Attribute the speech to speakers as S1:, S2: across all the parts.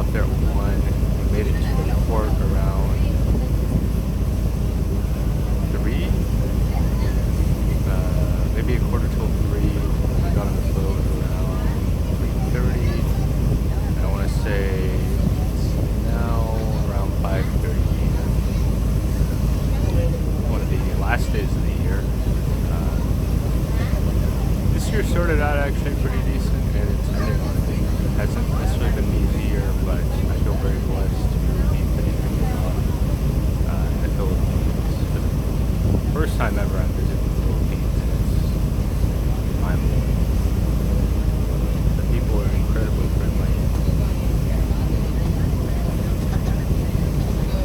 S1: off there at 1. We made it to the port around 3, maybe a quarter till 3. We got on the boat around 3:30. And I want to say it's now around 5:30 p.m. One of the last days of the year. This year started out actually pretty decent, and it hasn't necessarily been the easy year, but I feel very blessed to be finishing in the Philippines for the first time ever I'm visiting the Philippines, and it's mind-blowing. The people are incredibly friendly.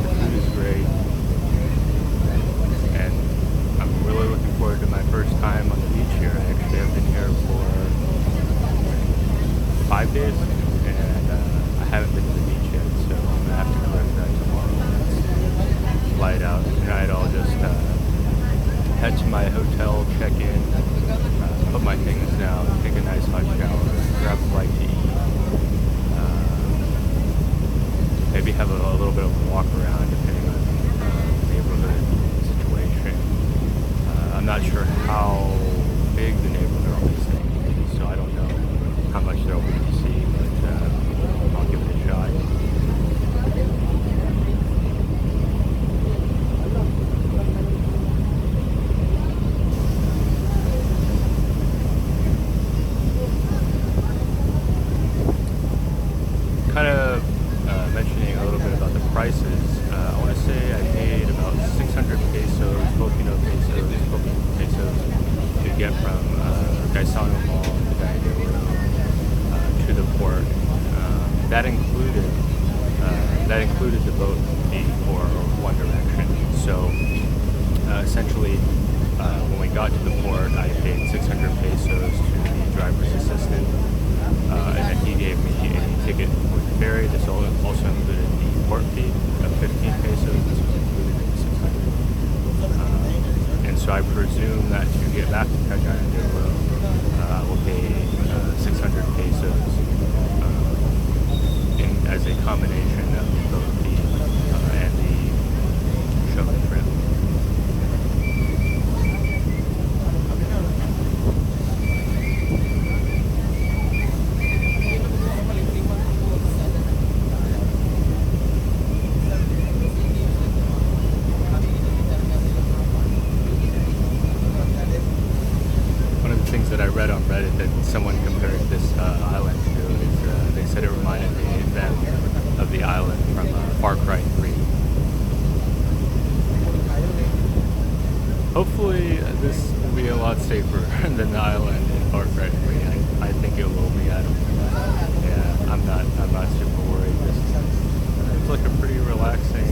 S1: The food is great, and I'm really looking forward to my first time on the beach here. I actually have been here for 5 days, and I haven't been to the beach yet, so I'm gonna have to correct that tomorrow. Flight out tonight. I'll just head to my hotel, check in, put my things down, take a nice hot shower, grab a bite to eat, maybe have a little bit of a walk around depending on the neighborhood situation. I'm not sure how big the neighborhood all these things is, so I don't know how much there will be to see, but I'll give it a shot. Kind of mentioning a little bit about the prices. I want to say I paid about 600 pesos, Filipino pesos, to get from Guinsiliban Mall to Diadema to the port. That included the boat fee for one direction. So essentially, when we got to the port, I paid 600 pesos to the driver's assistant, and then he gave me a ticket for the ferry. This also included the port fee of 15 pesos. This was included in the 600. And so I presume that to get back to Camiguin Island, I will pay 600 pesos as a combination of the boat fee and the shuttle trip. One of the things that I read on Reddit that someone compared this island to is they said it reminded them of the island from Far Cry 3. Hopefully this will be a lot safer than the island in Far Cry 3. I think it will be. Yeah, I'm not super worried. This it's like a pretty relaxing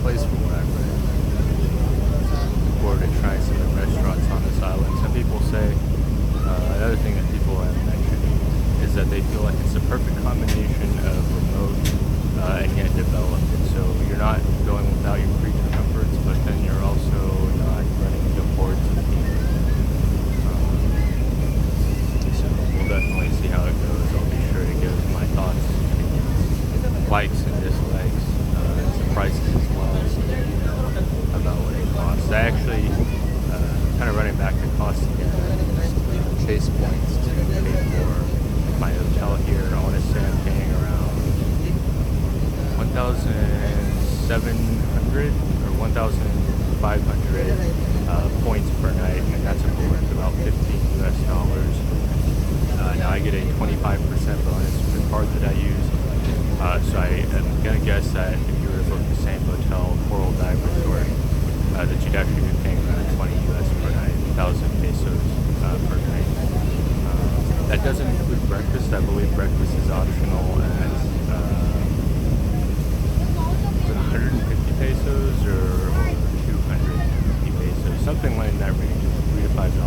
S1: place from what I've read. Looking forward to trying some of the restaurants on this island. Some people say another thing that people have mentioned is that they feel like it's the perfect combination of remote and yet developed. And so you're not going without your creature comforts, but then you're also not running into hordes of people. So we'll definitely see how it goes. I'll be sure to give my thoughts, opinions, likes and dislikes, some prices as well, so that you know about what it costs. I actually kind of running back to cost again. Chase points to pay for my hotel here. I want to say I'm paying around 1,700 or 1,500 points per night, and that's equivalent to about $15 US. Now I get a 25% bonus for the card that I use. So I am gonna guess that if you were to book the same hotel, Coral Dive Resort, that you'd actually be paying around 20 US per night, 1,000 pesos per night. That doesn't include breakfast. I believe breakfast is optional at 150 pesos or 250 pesos, something like in that range, $3 to $5.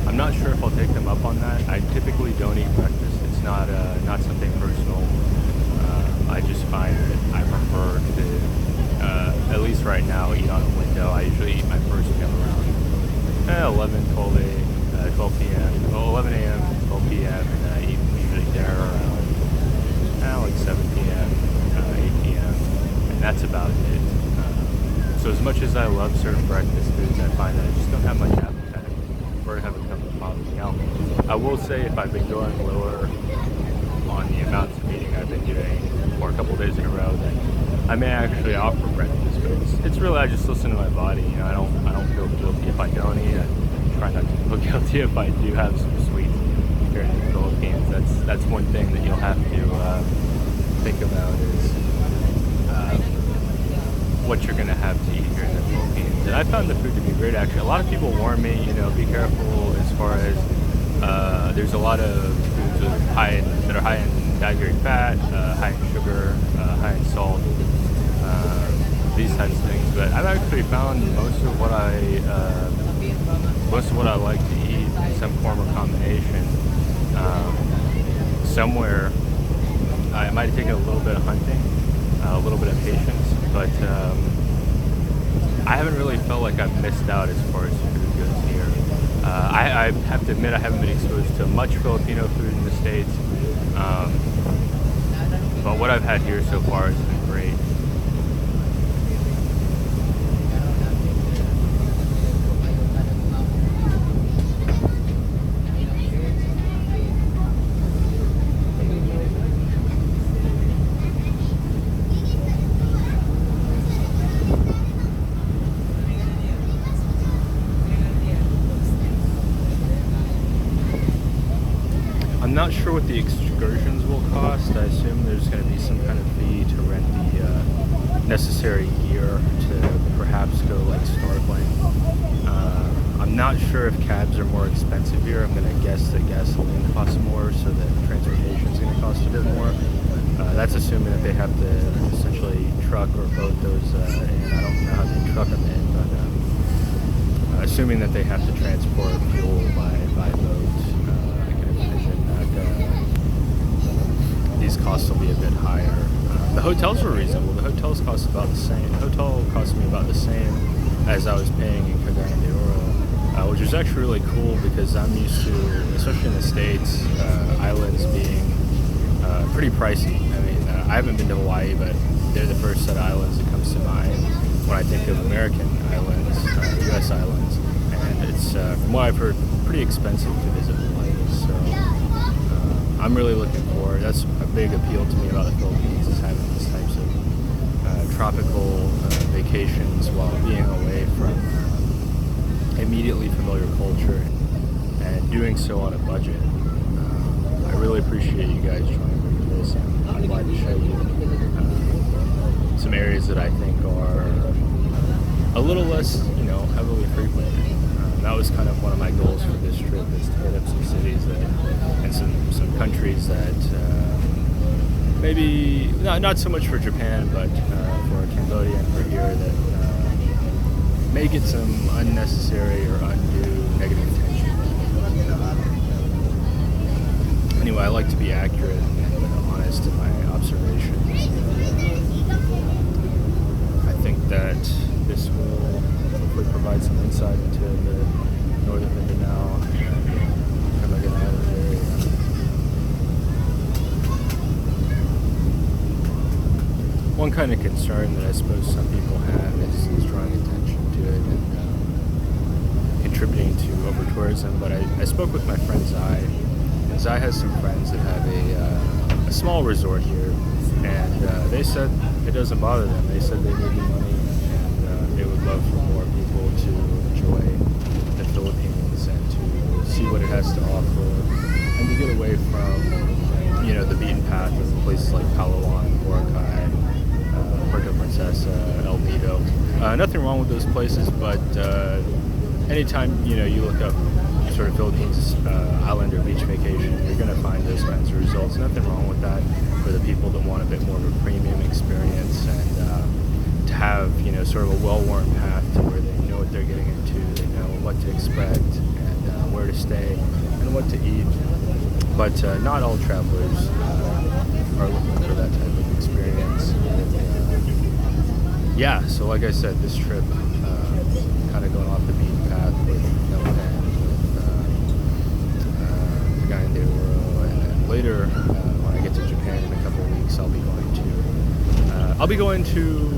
S1: I'm not sure if I'll take them up on that. I typically don't eat breakfast. It's not something personal. I just find that I prefer to, at least right now, eat on a window. I usually eat my first meal around 11, 12 p.m., 11 a.m., 12 p.m., and then I eat much as I love certain breakfast foods, I find that I just don't have much appetite for to have a cup of coffee. Now, I will say if I've been going lower on the amounts of eating I've been doing for a couple days in a row, then I may actually offer breakfast foods. It's really, I just listen to my body. You know, I don't feel guilty if I don't eat. I try not to feel guilty if I do have some sweets here in the Philippines. That's one thing that you'll have to think about is what you're gonna have to eat here in the Philippines. And I found the food to be great actually. A lot of people warn me, you know, be careful as far as there's a lot of foods that are high in dietary fat, high in sugar, high in salt, these types of things. But I've actually found most of what I like to eat in some form or combination. Somewhere I might have taken a little bit of hunting, a little bit of patience, but I haven't really felt like I've missed out as far as food goes here. I have to admit I haven't been exposed to much Filipino food in the States, but what I've had here so far has been great. I'm not sure what the excursions will cost. I assume there's going to be some kind of fee to rent the necessary gear to perhaps go like snorkeling. I'm not sure if cabs are more expensive here. I'm going to guess that gasoline costs more, so that transportation is going to cost a bit more. That's assuming that they have to essentially truck or boat those in. I don't know how they truck them in, but assuming that they have to transport fuel by boat. These costs will be a bit higher. The hotels were reasonable. The hotels cost about the same. The hotel cost me about the same as I was paying in Cagayan de Oro, which was actually really cool because I'm used to, especially in the States, islands being pretty pricey. I mean, I haven't been to Hawaii, but they're the first set of islands that comes to mind when I think of American islands, U.S. islands, and it's, from what I've heard, pretty expensive to visit Hawaii. So I'm really looking forward. That's a big appeal to me about the Philippines, is having these types of tropical vacations while being away from immediately familiar culture and doing so on a budget. I really appreciate you guys joining me for this. I'm glad to show you some areas that I think are a little less, you know, heavily frequented. That was kind of one of my goals for this trip, is to hit up some cities and some countries that maybe not so much for Japan, but for Cambodia and for here that may get some unnecessary or undue negative attention. Anyway, I like to be accurate and honest in my observations. I think that this will hopefully provide some insight into the northern Mindanao and Camiguin Island area. One kind of concern that I suppose some people have is drawing attention to it and contributing to over-tourism. But I spoke with my friend Zai, and Zai has some friends that have a small resort here, and they said it doesn't bother them. They said they need the money, and they would love for more people to enjoy the Philippines and to see what it has to offer, and to get away from, you know, the beaten path of places like Palawan, Boracay, Puerto Princesa, El Nido. Nothing wrong with those places, but anytime, you know, you look up sort of Philippines island or beach vacation, you're going to find those kinds of results. Nothing wrong with that for the people that want a bit more of a premium experience and to have, you know, sort of a well-worn path to where they know what they're getting into, they know what to expect and where to stay and what to eat. But not all travelers are looking for that type of experience. Yeah, so like I said, this trip kind of going off the beaten path with Japan, with Cagayan de Oro, and then later when I get to Japan in a couple of weeks, I'll be going to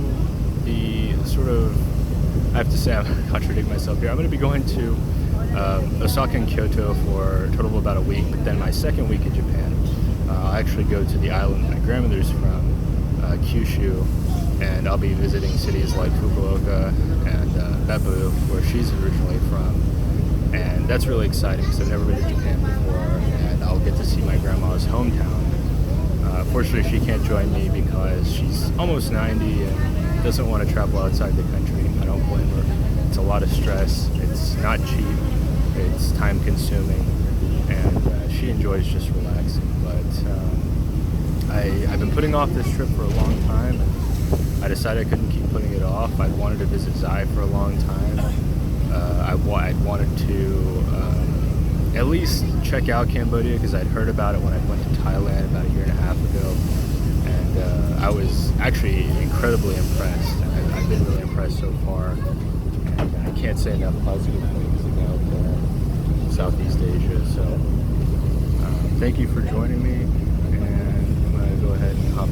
S1: the sort of I have to say I'm contradicting myself here. I'm going to be going to Osaka and Kyoto for a total of about a week, but then my second week in Japan, I'll actually go to the island my grandmother's from, Kyushu, and I'll be visiting cities like Fukuoka and Beppu, where she's originally from. And that's really exciting because I've never been to Japan before, and I'll get to see my grandma's hometown. Fortunately, she can't join me because she's almost 90 and doesn't want to travel outside the country. I don't blame her. It's a lot of stress. It's not cheap. It's time consuming, and she enjoys just relaxing. But I've been putting off this trip for a long time, and I decided I couldn't keep putting it off. I'd wanted to visit Zai for a long time. I'd wanted to at least check out Cambodia because I'd heard about it when I went to Thailand about a year and a half ago, and I was actually incredibly impressed. And I've been really impressed so far, and I can't say enough positive things about Southeast Asia. So thank you for joining me, and I'm going to go ahead and hop